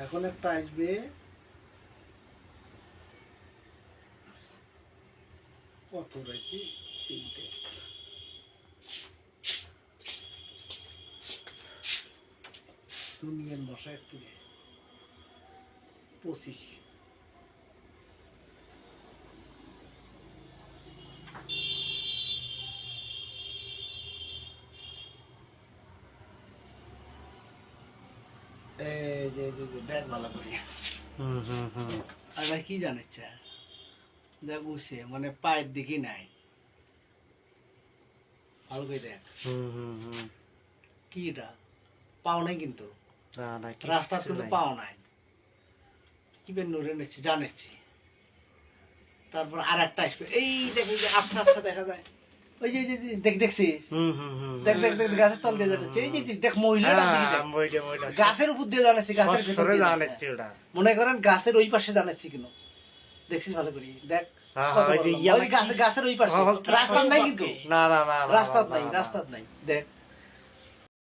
এখন একটা আসবে কত রাখি 3টে দুনিয়ার মশা একটু 25 এই যে দেখ ভালো করে আর ভাই কি জানিস দেখ বুঝছে মানে পায়ের দিকে নাই ভালো করে দেখ কি এটা পাও নাই কিন্তু রাস্তা কিন্তু পাও নাই কি বের নড়ে নিচ্ছে জানিচ্ছি তারপর আর একটা আসবে এই দেখ এই যে আবসা আবসা দেখা যায় ওই যে দেখ দেখছিস দেখ দেখ দেখ গাছের তল দিয়ে যাচ্ছে এই যে দেখ মহিলাটা গাছের উপর দিয়ে জানাচ্ছি গাছের ভিতরে জানাচ্ছি ওটা মনে করেন গাছের ওই পাশে জানাচ্ছি কেন দেখছিস ভালো করে দেখ গাছের ওই পাশে রাস্তা নাই কিন্তু না রাস্তা নাই দেখ